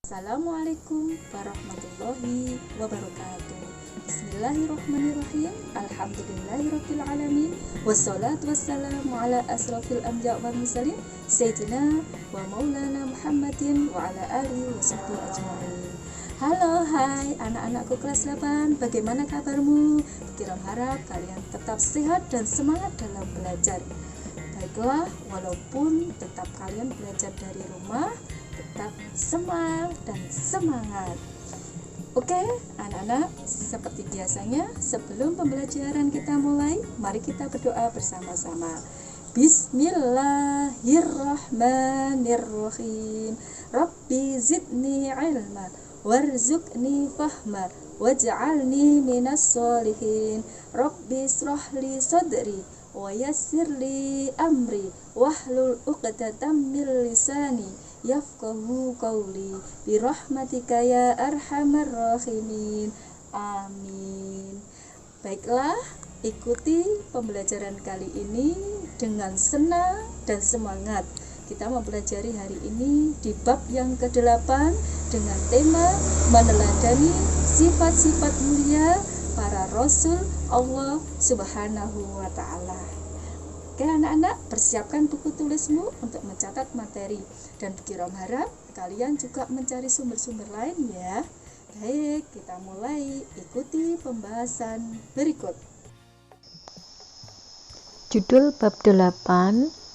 Assalamualaikum warahmatullahi wabarakatuh. Bismillahirrahmanirrahim. Alhamdulillahirrabbilalamin. Wassalatu wassalamu ala asrafil anbiya wal mursalin Sayyidina wa maulana Muhammadin wa ala alihi wa sahbihi ajma'in. Halo, hai anak-anakku kelas 8. Bagaimana kabarmu? Kira harap kalian tetap sehat dan semangat dalam belajar. Baiklah, walaupun tetap kalian belajar dari rumah, tetap semangat dan semangat. Oke, anak-anak, seperti biasanya sebelum pembelajaran kita mulai, mari kita berdoa bersama-sama. Bismillahirrahmanirrahim. Rabbi zidni ilma warzuqni fahma waj'alni minas sholihin. Rabbi shrahli sadri wa yassirli amri wahlul 'uqdatam min lisani yafqahu qawli birahmatika ya arhamar rahimin. Amin. Baiklah, ikuti pembelajaran kali ini dengan senang dan semangat. Kita mempelajari hari ini di bab yang ke-8 dengan tema meneladani sifat-sifat mulia para rasul Allah Subhanahu wa ta'ala. Oke anak-anak, persiapkan buku tulismu untuk mencatat materi, dan Kiram harap kalian juga mencari sumber-sumber lain ya. Baik, kita mulai. Ikuti pembahasan berikut. Judul bab 8,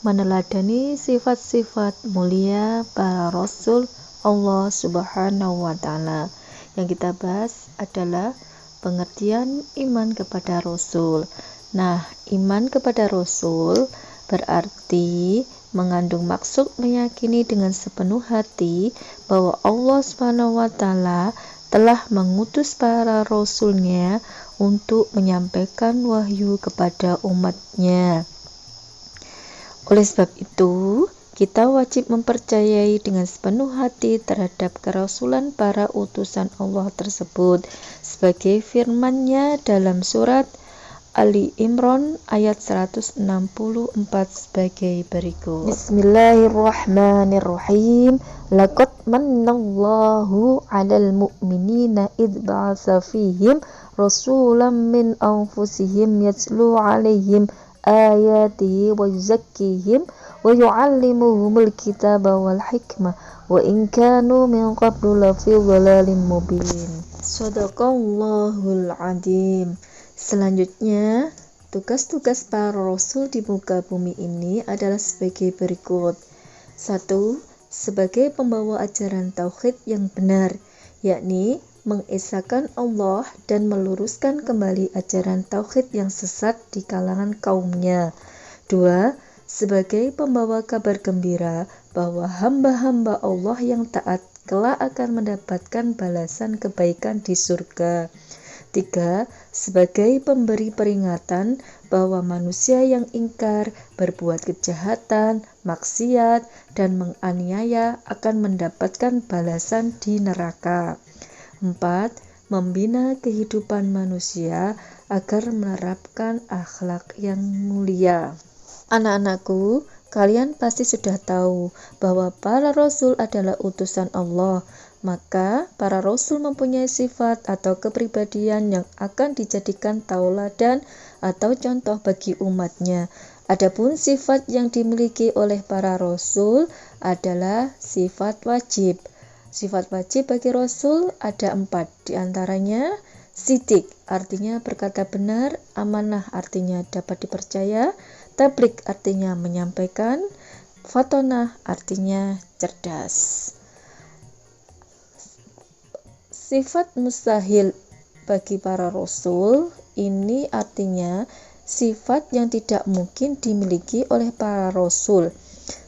meneladani sifat-sifat mulia para rasul Allah Subhanahu wa ta'ala. Yang kita bahas adalah pengertian iman kepada rasul. Nah, iman kepada rasul berarti mengandung maksud meyakini dengan sepenuh hati bahwa Allah Subhanahu wa ta'ala telah mengutus para rasulnya untuk menyampaikan wahyu kepada umatnya. Oleh sebab itu, kita wajib mempercayai dengan sepenuh hati terhadap kerasulan para utusan Allah tersebut, sebagai firman-Nya dalam surat Ali Imran ayat 164 sebagai berikut. Bismillahirrahmanirrahim. Laqad mannallahu 'alal mu'minina idh ba'atsa fihim rasulan min anfusihim yatlu 'alaihim ayatihi wa yuzakkihim wa yu'allimuhumul kitaba wal hikmah wa in kanu min qablu lafi dhalalin mubin. Shadaqallahul 'adzim. Selanjutnya, tugas-tugas para rasul di muka bumi ini adalah sebagai berikut. 1. Sebagai pembawa ajaran tauhid yang benar, yakni mengesahkan Allah dan meluruskan kembali ajaran tauhid yang sesat di kalangan kaumnya. 2. Sebagai pembawa kabar gembira bahwa hamba-hamba Allah yang taat kelak akan mendapatkan balasan kebaikan di surga. 3. Sebagai pemberi peringatan bahwa manusia yang ingkar, berbuat kejahatan, maksiat, dan menganiaya akan mendapatkan balasan di neraka. 4. Membina kehidupan manusia agar menerapkan akhlak yang mulia. Anak-anakku, kalian pasti sudah tahu bahwa para rasul adalah utusan Allah. Maka para rasul mempunyai sifat atau kepribadian yang akan dijadikan tauladan atau contoh bagi umatnya. Adapun sifat yang dimiliki oleh para rasul adalah sifat wajib. Sifat wajib bagi rasul ada 4, diantaranya sidik, artinya berkata benar, amanah artinya dapat dipercaya, tablik artinya menyampaikan, fatonah artinya cerdas. Sifat mustahil bagi para rasul ini artinya sifat yang tidak mungkin dimiliki oleh para rasul.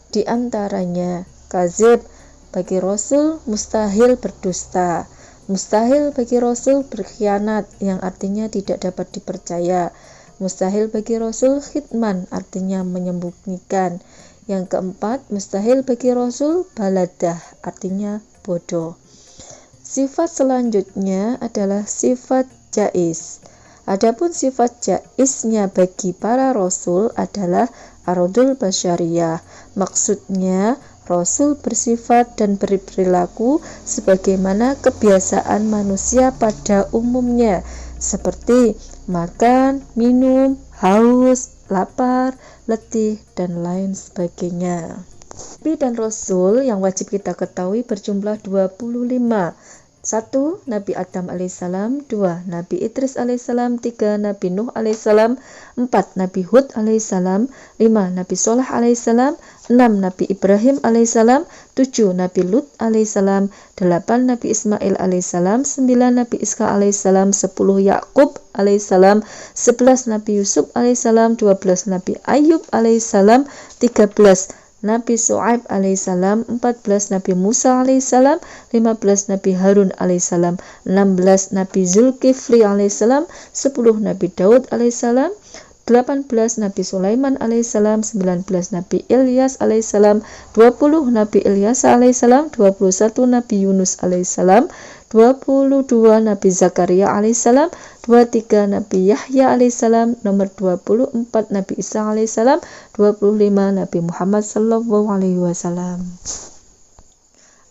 Di antaranya kadzib, bagi rasul mustahil berdusta. Mustahil bagi rasul berkhianat, yang artinya tidak dapat dipercaya. Mustahil bagi rasul khitman, artinya menyembunyikan. Yang keempat, mustahil bagi rasul baladah, artinya bodoh. Sifat selanjutnya adalah sifat jaiz. Adapun sifat jaiznya bagi para rasul adalah aradul basyariyah. Maksudnya, Rasul bersifat dan berperilaku sebagaimana kebiasaan manusia pada umumnya, seperti makan, minum, haus, lapar, letih, dan lain sebagainya. Nabi dan Rasul yang wajib kita ketahui berjumlah 25. 1. Nabi Adam alaihissalam, 2. Nabi Idris alaihissalam, 3. Nabi Nuh alaihissalam, 4. Nabi Hud alaihissalam, 5. Nabi Shaleh alaihissalam, 6. Nabi Ibrahim alaihissalam, 7. Nabi Lut alaihissalam, 8. Nabi Ismail alaihissalam, 9. Nabi Ishaq alaihissalam, 10. Yakub alaihissalam, 11. Nabi Yusuf alaihissalam, 12. Nabi Ayub alaihissalam, 13. Nabi Shu'aib alaihissalam, 14. Nabi Musa alaihissalam, 15. Nabi Harun alaihissalam, 16. Nabi Zulkifli alaihissalam, 10. Nabi Daud alaihissalam, 18. Nabi Sulaiman alaihissalam, 19. Nabi Ilyas alaihissalam, 20. Nabi Ilyas alaihissalam, 21. Nabi Yunus alaihissalam, 22. Nabi Zakaria alaihissalam, 23. Nabi Yahya alaihissalam, nomor 24. Nabi Isa alaihissalam, 25. Nabi Muhammad sallallahu alaihi wasallam.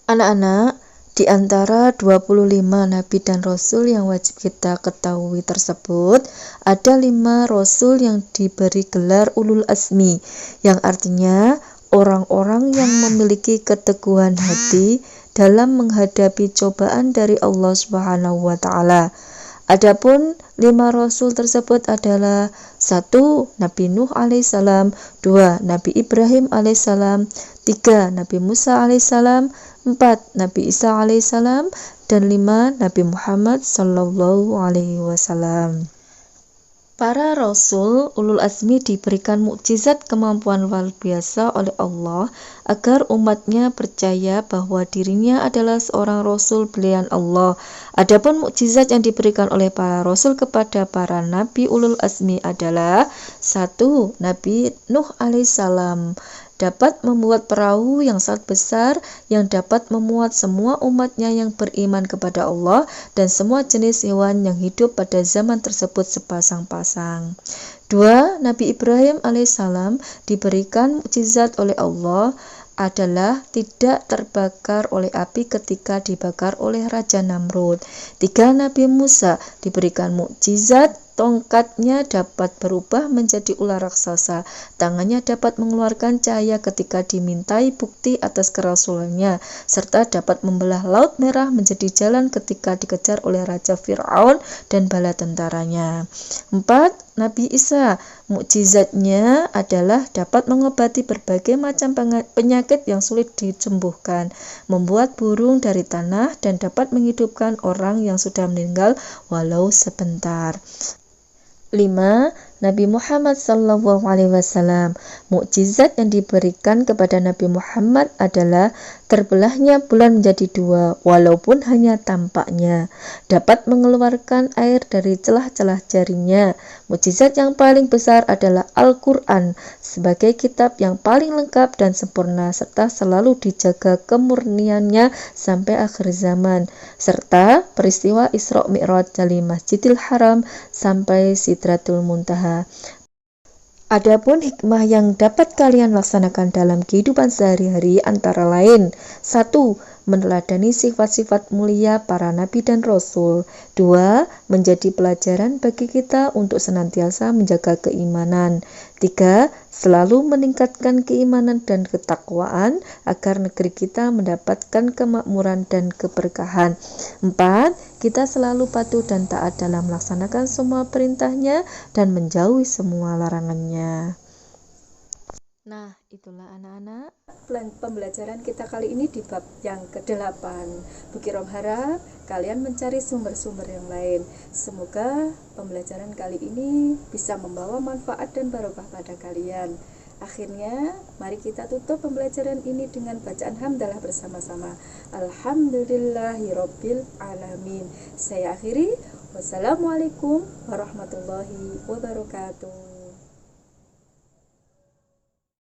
Anak-anak, di antara 25 Nabi dan Rasul yang wajib kita ketahui tersebut, ada 5 Rasul yang diberi gelar Ulul Azmi, yang artinya orang-orang yang memiliki keteguhan hati dalam menghadapi cobaan dari Allah Subhanahu wa Ta'ala. Adapun 5 Rasul tersebut adalah 1. Nabi Nuh alaihissalam, 2. Nabi Ibrahim alaihissalam, 3. Nabi Musa alaihissalam, 4. Nabi Isa alaihissalam, dan 5. Nabi Muhammad sallallahu alaihi wasallam. Para Rasul Ulul Azmi diberikan mukjizat kemampuan luar biasa oleh Allah agar umatnya percaya bahwa dirinya adalah seorang Rasul pilihan Allah. Adapun mukjizat yang diberikan oleh para Rasul kepada para Nabi Ulul Azmi adalah 1. Nabi Nuh alaihissalam dapat membuat perahu yang sangat besar yang dapat memuat semua umatnya yang beriman kepada Allah dan semua jenis hewan yang hidup pada zaman tersebut sepasang-pasang. 2. Nabi Ibrahim alaihissalam diberikan mukjizat oleh Allah adalah tidak terbakar oleh api ketika dibakar oleh Raja Namrud. 3. Nabi Musa diberikan mukjizat tongkatnya dapat berubah menjadi ular raksasa. Tangannya dapat mengeluarkan cahaya ketika dimintai bukti atas kerasulannya, serta dapat membelah Laut Merah menjadi jalan ketika dikejar oleh Raja Fir'aun dan bala tentaranya. 4. Nabi Isa, mukjizatnya adalah dapat mengobati berbagai macam penyakit yang sulit disembuhkan, membuat burung dari tanah, dan dapat menghidupkan orang yang sudah meninggal walau sebentar. 5. Nabi Muhammad sallallahu alaihi wasallam, mukjizat yang diberikan kepada Nabi Muhammad adalah terbelahnya bulan menjadi 2 walaupun hanya tampaknya, dapat mengeluarkan air dari celah-celah jarinya. Mukjizat yang paling besar adalah Al-Quran sebagai kitab yang paling lengkap dan sempurna serta selalu dijaga kemurniannya sampai akhir zaman, serta peristiwa Isra Mi'raj dari Masjidil Haram sampai Sidratul Muntaha. Adapun hikmah yang dapat kalian laksanakan dalam kehidupan sehari-hari antara lain: 1. Meneladani sifat-sifat mulia para nabi dan rasul. 2. Menjadi pelajaran bagi kita untuk senantiasa menjaga keimanan. 3. Selalu meningkatkan keimanan dan ketakwaan agar negeri kita mendapatkan kemakmuran dan keberkahan. 4. Kita selalu patuh dan taat dalam melaksanakan semua perintahnya dan menjauhi semua larangannya. Nah, itulah anak-anak pembelajaran kita kali ini di bab yang ke-8. Bukirom harap kalian mencari sumber-sumber yang lain. Semoga pembelajaran kali ini bisa membawa manfaat dan barokah pada kalian. Akhirnya, mari kita tutup pembelajaran ini dengan bacaan hamdalah bersama-sama. Alhamdulillahirabbil alamin. Saya akhiri. Wassalamualaikum warahmatullahi wabarakatuh.